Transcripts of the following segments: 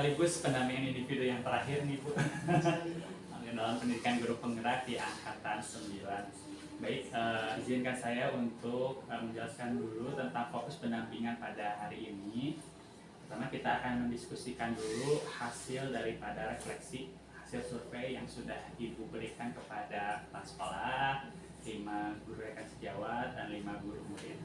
sekaligus pendampingan individu yang terakhir nih Bu dalam pendidikan guru penggerak di angkatan 9. Baik, izinkan saya untuk menjelaskan dulu tentang fokus pendampingan pada hari ini. Pertama kita akan mendiskusikan dulu hasil daripada refleksi hasil survei yang sudah Ibu berikan kepada kepala sekolah, 5 guru rekan sejawat, dan 5 guru murid.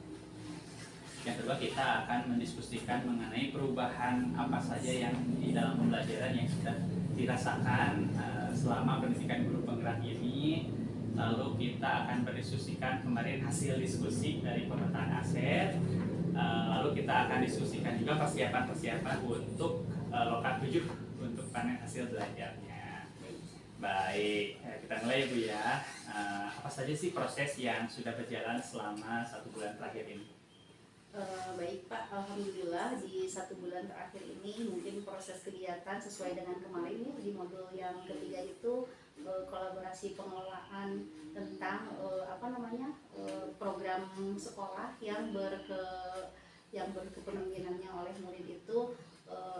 Yang kedua kita akan mendiskusikan mengenai perubahan apa saja yang di dalam pembelajaran yang sudah dirasakan selama pendidikan guru penggerak ini. Lalu kita akan berdiskusikan kemarin hasil diskusi dari pemetaan aset. Lalu kita akan diskusikan juga persiapan-persiapan untuk lokat 7 untuk panen hasil belajarnya. Baik, kita mulai ya Bu ya. Apa saja sih proses yang sudah berjalan selama 1 bulan terakhir ini? Baik Pak, Alhamdulillah di 1 bulan terakhir ini mungkin proses kegiatan sesuai dengan kemarin di modul yang ketiga itu kolaborasi pengelolaan tentang program sekolah yang berkepemimpinannya oleh murid itu.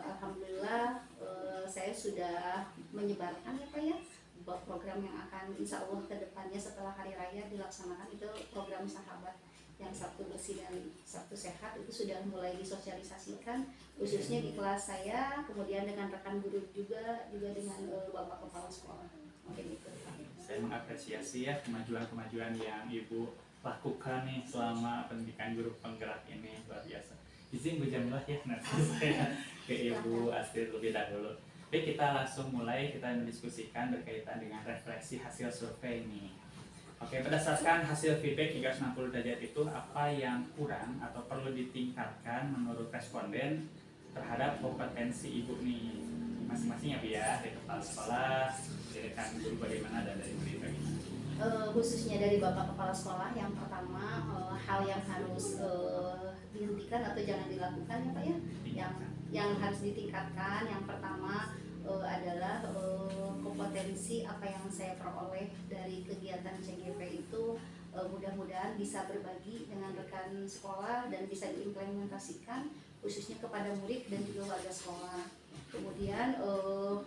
Alhamdulillah saya sudah menyebarkan ya Pak ya program yang akan insya Allah kedepannya setelah hari raya dilaksanakan, itu program sahabat yang Sabtu bersih dan Sabtu sehat itu sudah mulai disosialisasikan khususnya di kelas saya, kemudian dengan rekan guru juga dengan Bapak Kepala Sekolah. Mungkin itu. Saya mengapresiasi ya kemajuan-kemajuan yang Ibu lakukan nih selama pendidikan guru penggerak ini, luar biasa. Izin Bu Jamilah ya, nanti saya ke Ibu Astrid lebih dahulu. Oke, kita langsung mulai, kita mendiskusikan berkaitan dengan refleksi hasil survei ini. Oke, berdasarkan hasil feedback 360 derajat itu, apa yang kurang atau perlu ditingkatkan menurut responden terhadap kompetensi Ibu nih masing-masing ya Bu ya, dari kepala sekolah, dari rekan guru bagaimana, dan dari murid bagaimana? Khususnya dari Bapak Kepala Sekolah, yang pertama hal yang harus dihentikan atau jangan dilakukan ya Pak ya, yang harus ditingkatkan yang pertama adalah kompetensi apa yang saya peroleh dari kegiatan CGP itu mudah-mudahan bisa berbagi dengan rekan sekolah dan bisa diimplementasikan khususnya kepada murid dan juga warga sekolah. Kemudian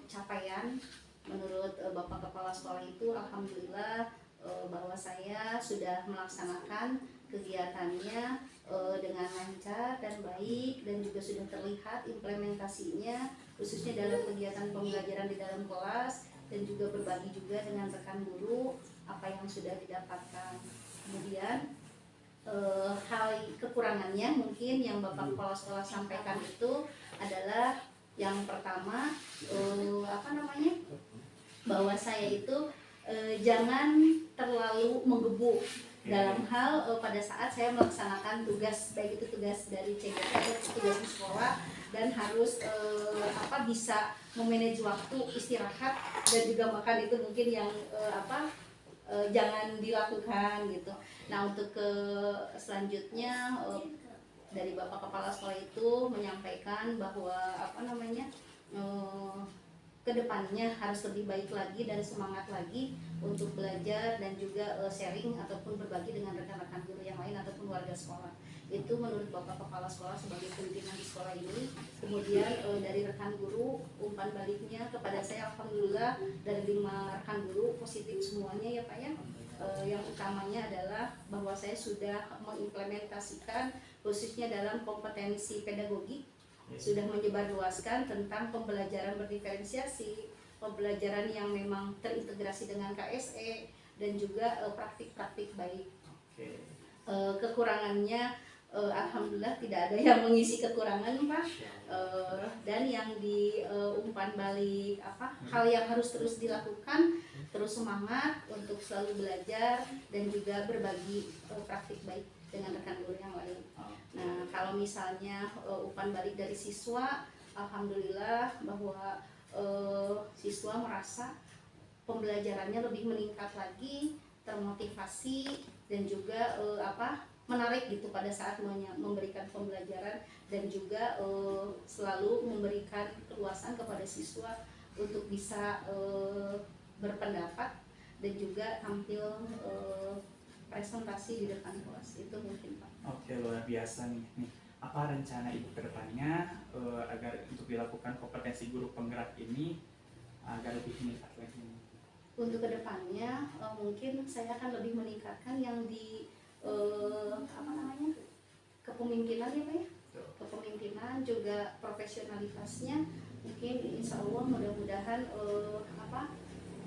capaian menurut Bapak Kepala Sekolah itu alhamdulillah bahwa saya sudah melaksanakan kegiatannya dengan lancar dan baik, dan juga sudah terlihat implementasinya khususnya dalam kegiatan pembelajaran di dalam kelas, dan juga berbagi juga dengan rekan guru apa yang sudah didapatkan. Kemudian hal kekurangannya mungkin yang Bapak Kepala Sekolah sampaikan itu adalah yang pertama bahwa saya itu jangan terlalu menggebu dalam hal pada saat saya melaksanakan tugas, baik itu tugas dari CGP atau tugas di sekolah, dan harus bisa memanage waktu istirahat dan juga makan, itu mungkin yang jangan dilakukan gitu. Nah, untuk selanjutnya dari Bapak Kepala Sekolah itu menyampaikan bahwa kedepannya harus lebih baik lagi dan semangat lagi untuk belajar dan juga sharing ataupun berbagi dengan rekan-rekan guru yang lain ataupun warga sekolah. Itu menurut Bapak Kepala Sekolah sebagai pimpinan di sekolah ini. Kemudian dari rekan guru, umpan baliknya kepada saya alhamdulillah dari 5 rekan guru positif semuanya ya Pak ya. Yang utamanya adalah bahwa saya sudah mengimplementasikan khususnya dalam kompetensi pedagogi, sudah menyebarluaskan tentang pembelajaran berdiferensiasi, pembelajaran yang memang terintegrasi dengan KSE, dan juga praktik-praktik baik. Kekurangannya alhamdulillah tidak ada yang mengisi kekurangan Pak. Dan yang di umpan balik hal yang harus terus dilakukan, terus semangat untuk selalu belajar dan juga berbagi praktik baik dengan rekan guru yang lain. Nah, kalau misalnya umpan balik dari siswa, alhamdulillah bahwa siswa merasa pembelajarannya lebih meningkat lagi, termotivasi, dan juga menarik gitu pada saat memberikan pembelajaran, dan juga selalu memberikan keluasan kepada siswa untuk bisa berpendapat dan juga tampil presentasi di depan kelas. Itu mungkin Pak. Oke, luar biasa nih. apa rencana Ibu ke depannya agar untuk dilakukan kompetensi guru penggerak ini agar lebih meningkat lagi? Untuk kedepannya mungkin saya akan lebih meningkatkan yang di apa namanya, kepemimpinan ya Pak ya, kepemimpinan juga profesionalitasnya. Mungkin insya Allah mudah-mudahan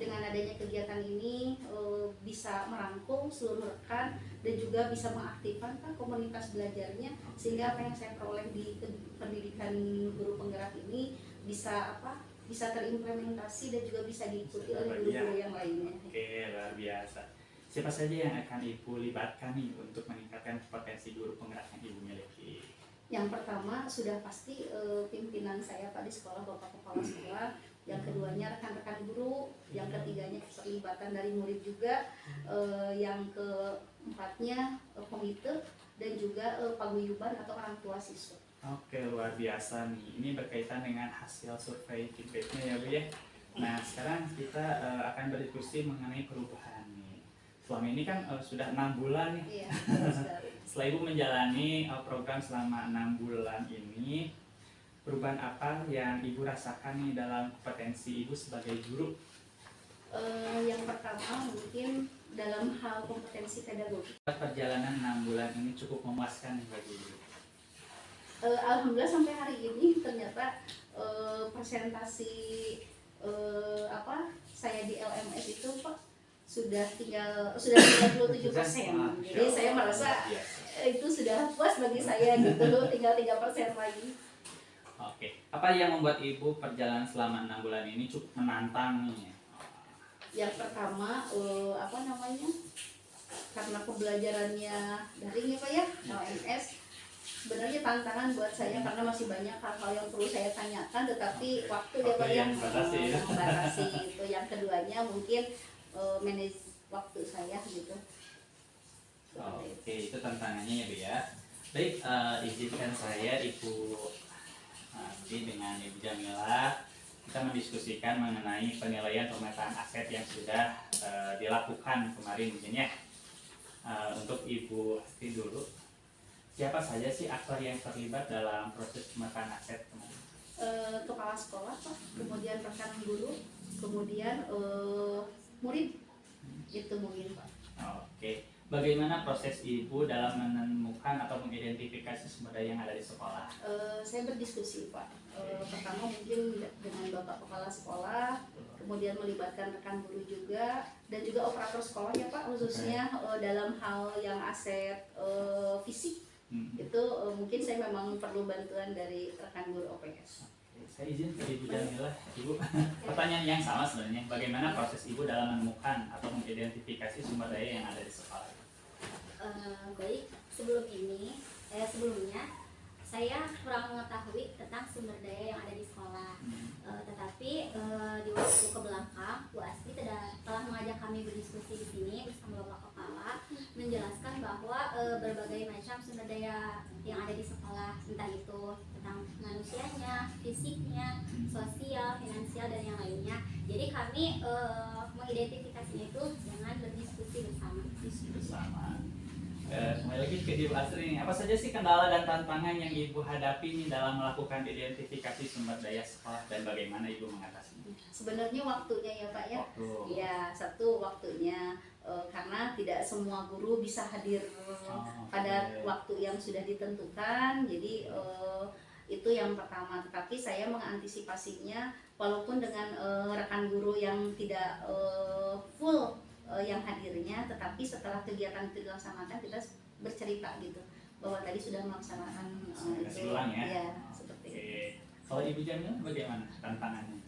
dengan adanya kegiatan ini bisa merangkul seluruh rekan dan juga bisa mengaktifkan Pak komunitas belajarnya, sehingga apa yang saya peroleh di pendidikan guru penggerak ini bisa bisa terimplementasi dan juga bisa diikuti oleh guru-guru yang lainnya. Oke, luar biasa. Siapa saja yang akan Ibu libatkan nih untuk meningkatkan kompetensi guru penggerak yang Ibu miliki? Yang pertama sudah pasti pimpinan saya Pak di sekolah, Bapak Kepala Sekolah. Yang keduanya rekan-rekan guru. Yang ketiganya keterlibatan dari murid juga. Yang keempatnya komite dan juga paguyuban atau orang tua siswa. Oke, luar biasa nih. Ini berkaitan dengan hasil survei feedbacknya ya Bu ya. Nah, sekarang kita akan berdiskusi mengenai perubahan nih. Selama ini kan sudah 6 bulan nih. Iya, setelah Ibu menjalani program selama 6 bulan ini, perubahan apa yang Ibu rasakan nih dalam kompetensi Ibu sebagai guru? Yang pertama mungkin dalam hal kompetensi pedagogik. Perjalanan 6 bulan ini cukup memuaskan nih bagi Ibu. Alhamdulillah sampai hari ini ternyata presentasi saya di LMS itu Pak sudah 37%. Jadi saya merasa itu sudah puas bagi saya gitu, tinggal 3% lagi. Oke, apa yang membuat Ibu perjalanan selama 6 bulan ini cukup menantang nih? Yang pertama karena pembelajarannya daring ya Pak ya, LMS. Sebenarnya tantangan buat saya karena masih banyak hal-hal yang perlu saya tanyakan, tetapi waktu ya Pak yang membatasi itu. Yang keduanya mungkin manage waktu saya gitu. Oke, itu tantangannya ya Bu ya. Baik, izinkan saya Ibu dengan Ibu Jamila kita mendiskusikan mengenai penilaian pemetaan aset yang sudah dilakukan kemarin mungkin ya. Untuk Ibu Hasti dulu, siapa saja sih aktor yang terlibat dalam proses pemetaan aset kemarin? Kepala sekolah Pak, kemudian rekan guru, kemudian murid, itu mungkin Pak. Oke, bagaimana proses Ibu dalam menemukan atau mengidentifikasi sumber daya yang ada di sekolah? Saya berdiskusi Pak. Pertama mungkin dengan Bapak Kepala Sekolah, kemudian melibatkan rekan guru juga, dan juga operator sekolah ya Pak, khususnya dalam hal yang aset fisik. Itu mungkin saya memang perlu bantuan dari rekan guru OPS. Saya izin ke Ibu Jamila, Ibu. Pertanyaan yang sama sebenarnya, bagaimana proses Ibu dalam menemukan atau mengidentifikasi sumber daya yang ada di sekolah? Baik, sebelumnya saya kurang mengetahui tentang sumber daya yang ada di sekolah. Tetapi di waktu kebelakang, Bu Asti telah mengajak kami berdiskusi di sini bersama Bapak Kepala, menjelaskan bahwa berbagai macam sumber daya yang ada di sekolah, entah itu tentang manusianya, fisiknya, sosial, finansial, dan yang lainnya. Jadi kami mengidentifikasinya itu dengan berdiskusi bersama. Kembali lagi ke Ibu Asri, apa saja sih kendala dan tantangan yang Ibu hadapi nih dalam melakukan identifikasi sumber daya sekolah dan bagaimana Ibu mengatasinya? Sebenarnya waktunya ya Pak ya. Ya, satu waktunya karena tidak semua guru bisa hadir pada waktu yang sudah ditentukan. Jadi itu yang pertama. Tetapi saya mengantisipasinya walaupun dengan rekan guru yang tidak full yang hadirnya, tetapi setelah kegiatan itu dilaksanakan kita bercerita gitu bahwa tadi sudah melaksanakan itu ya, seperti itu. Kalau Ibu Jamila bagaimana tantangannya?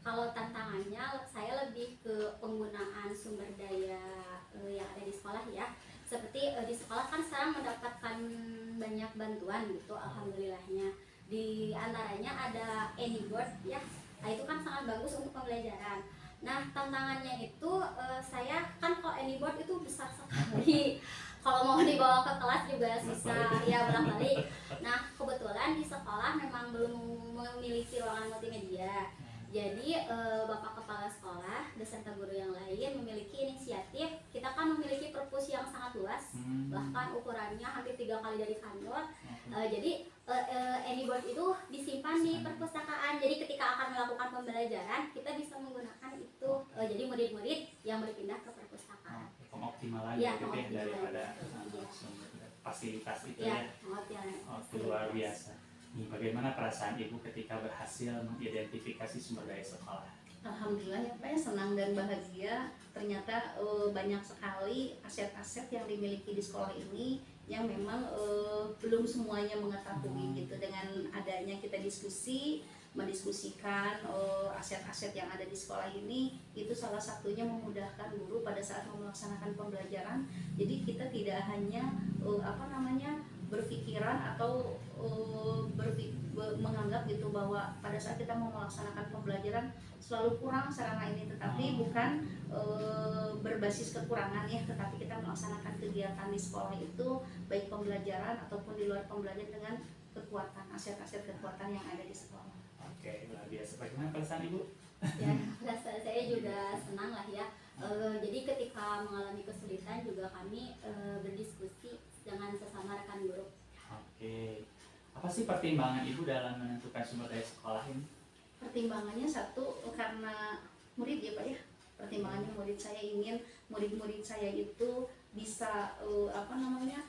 Kalau tantangannya saya lebih ke penggunaan sumber daya yang ada di sekolah ya. Seperti di sekolah kan sekarang mendapatkan banyak bantuan gitu, alhamdulillahnya. Di antaranya ada AnyBoard ya. Nah, itu kan sangat bagus untuk pembelajaran. Nah, tantangannya itu saya kan kalau AnyBoard itu besar sekali. Kalau mau dibawa ke kelas juga susah ya, bolak-balik. Nah, kebetulan di sekolah memang belum memiliki ruangan multimedia. Jadi Bapak Kepala Sekolah beserta guru yang lain memiliki inisiatif. Kita kan memiliki perpus yang sangat luas, bahkan ukurannya hampir 3 kali dari kantor. Jadi Anyboard itu disimpan di perpustakaan. Jadi ketika akan melakukan pembelajaran, kita bisa menggunakan itu. Jadi murid-murid yang berpindah ke perpustakaan. Pengoptimalan Ya, gitu ya pengoptimalan. daripada Iya. fasilitas itu Ya, ya. pengoptimalan. Luar biasa. Nih, bagaimana perasaan Ibu ketika berhasil mengidentifikasi sumber daya sekolah? Alhamdulillah ya Pak ya, senang dan bahagia. Ternyata banyak sekali aset-aset yang dimiliki di sekolah ini yang memang belum semuanya mengetahui gitu. Dengan adanya kita mendiskusikan aset-aset yang ada di sekolah ini, itu salah satunya memudahkan guru pada saat melaksanakan pembelajaran. Jadi kita tidak hanya berpikiran atau menganggap gitu bahwa pada saat kita mau melaksanakan pembelajaran selalu kurang sarana ini, tetapi bukan berbasis kekurangan ya, tetapi kita melaksanakan kegiatan di sekolah itu baik pembelajaran ataupun di luar pembelajaran dengan kekuatan, aset-aset kekuatan yang ada di sekolah. Oke, luar biasa. Bagaimana perasaan Ibu? Ya, rasa saya juga senang lah ya. Jadi ketika mengalami kesulitan juga kami berdiskusi dengan sesama rekan guru. Oke. Apa sih pertimbangan Ibu dalam menentukan sumber daya sekolah ini? Pertimbangannya satu, karena murid ya Pak ya. Pertimbangannya murid saya ingin murid-murid saya itu bisa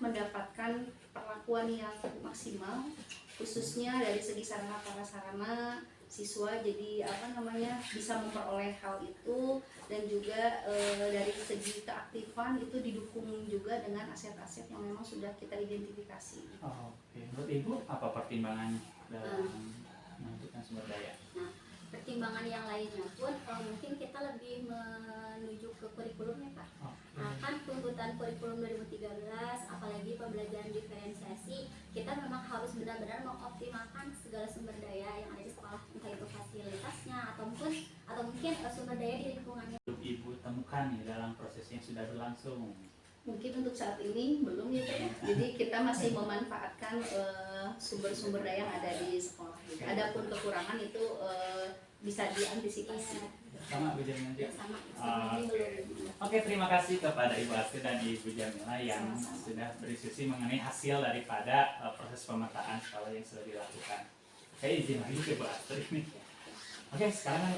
mendapatkan perlakuan yang maksimal, khususnya dari segi sarana prasarana siswa, jadi bisa memperoleh hal itu, dan juga dari segi keaktifan itu didukung juga dengan aset-aset yang memang sudah kita identifikasi. Oke. Menurut Ibu apa pertimbangan dalam menentukan sumber daya? Nah, pertimbangan yang lainnya pun mungkin kita lebih menuju ke kurikulumnya Pak. Nah, kan tuntutan kurikulum 2013, apalagi pembelajaran diferensiasi, kita memang harus benar-benar mengoptimalkan segala sumber daya yang ada di sekolah, entah itu fasilitasnya atau mungkin sumber daya di lingkungannya. Ibu temukan nih dalam proses yang sudah berlangsung. Mungkin untuk saat ini belum ya Pak ya. Jadi kita masih memanfaatkan sumber-sumber daya yang ada di sekolah. Adapun kekurangan itu bisa diantisipasi. Sama Bu Jamila. Sama, ini Oke. belum. Oke, terima kasih kepada Ibu Astrid dan Ibu Jamila yang sudah berdiskusi mengenai hasil daripada proses pemetaan sekolah yang sudah dilakukan. Saya izin lagi ke Ibu Astrid nih. Oke, sekarang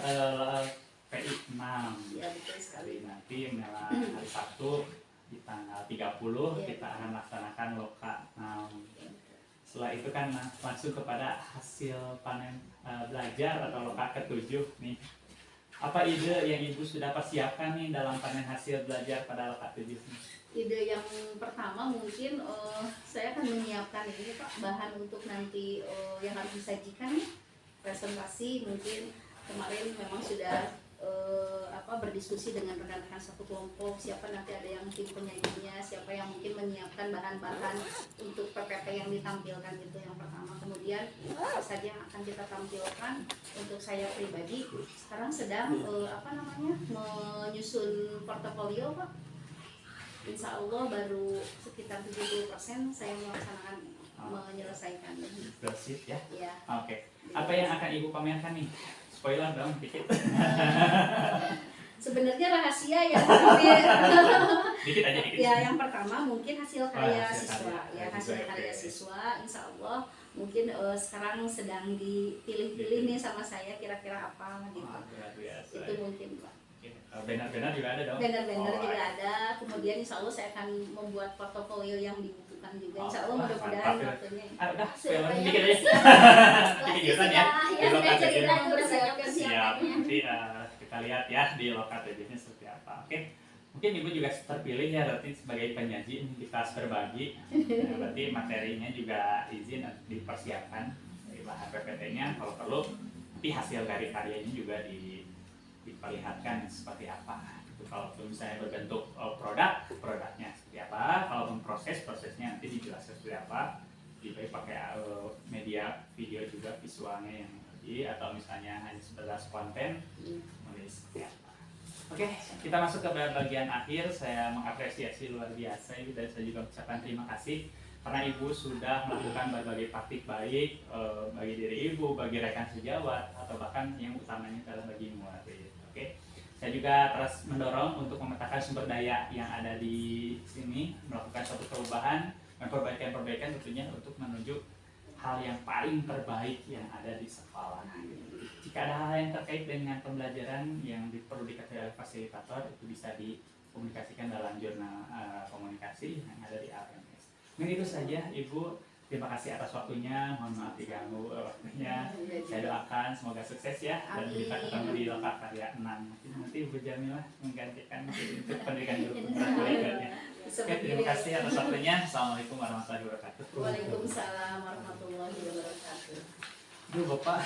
PI 6. Ya betul sekali. Nanti hari Sabtu di tanggal 30 Ya, kita akan melaksanakan loka 6. Setelah itu kan langsung kepada hasil panen belajar atau loka ke-7 nih. Apa ide yang Ibu sudah persiapkan nih dalam panen hasil belajar pada loka 7 nih? Ide yang pertama mungkin saya akan menyiapkan ini Pak, bahan untuk nanti yang harus disajikan nih. Presentasi mungkin kemarin memang sudah berdiskusi dengan rekan-rekan satu kelompok, siapa nanti ada yang tim penyajinya, siapa yang mungkin menyiapkan bahan-bahan untuk PPT yang ditampilkan gitu yang pertama. Kemudian apa saja yang akan kita tampilkan. Untuk saya pribadi sekarang sedang menyusun portofolio Pak. Insya Allah baru sekitar 70% saya melaksanakan menyelesaikan. Bersih ya? Ya. Oke. Apa yang akan Ibu pamerkan nih? Spoiler dong dikit. Sebenarnya rahasia ya. Dikit aja dikit. Ya, yang pertama mungkin hasil karya hasil siswa. karya. Ya, hasil karya siswa. Insya Allah mungkin sekarang sedang dipilih-pilih nih sama saya kira-kira apa gitu. Luar biasa. Itu mungkin Pak. Banner-banner juga ada dong? Banner-banner juga ada. Kemudian Insya Allah saya akan membuat portofolio yang dibutuhkan juga. Insya Allah mudah-mudahan waktunya. Udah, spoiler dikit aja. Dikit jurusan ya. Di loka cerita tujuh. bersiap Siap, nanti kita lihat ya di loka 7-nya seperti apa. Oke. Mungkin Ibu juga terpilih ya berarti sebagai penyaji di kelas berbagi. Nah, berarti materinya juga izin dipersiapkan dari bahan PPT-nya kalau perlu. Nanti hasil dari karyanya juga diperlihatkan seperti apa. Itu kalau misalnya berbentuk produknya seperti apa. Kalau prosesnya nanti dijelaskan seperti apa. Dibaik pakai media video juga visualnya yang atau misalnya hanya sebatas konten menulis seperti apa. Oke, kita masuk ke bagian akhir. Saya mengapresiasi luar biasa Ibu dan saya juga mengucapkan terima kasih karena Ibu sudah melakukan berbagai praktik baik bagi diri Ibu, bagi rekan sejawat, atau bahkan yang utamanya adalah bagi murid. Oke, saya juga terus mendorong untuk memetakan sumber daya yang ada di sini, melakukan suatu perubahan dan perbaikan tentunya untuk menuju hal yang paling terbaik yang ada di sekolah. Jika ada hal yang terkait dengan pembelajaran yang perlu diketahui oleh fasilitator, itu bisa dikomunikasikan dalam jurnal komunikasi yang ada di LMS. Mungkin itu saja Ibu. Terima kasih atas waktunya, mohon maaf diganggu waktunya. Saya doakan semoga sukses ya, dan kita ketemu di Lokakarya 6. Nanti Ibu Jamilah menggantikan untuk pendidikan guru penggerak berikutnya. Oke, terima kasih atas waktunya. Assalamualaikum warahmatullahi wabarakatuh. Waalaikumsalam warahmatullahi wabarakatuh. Bapak.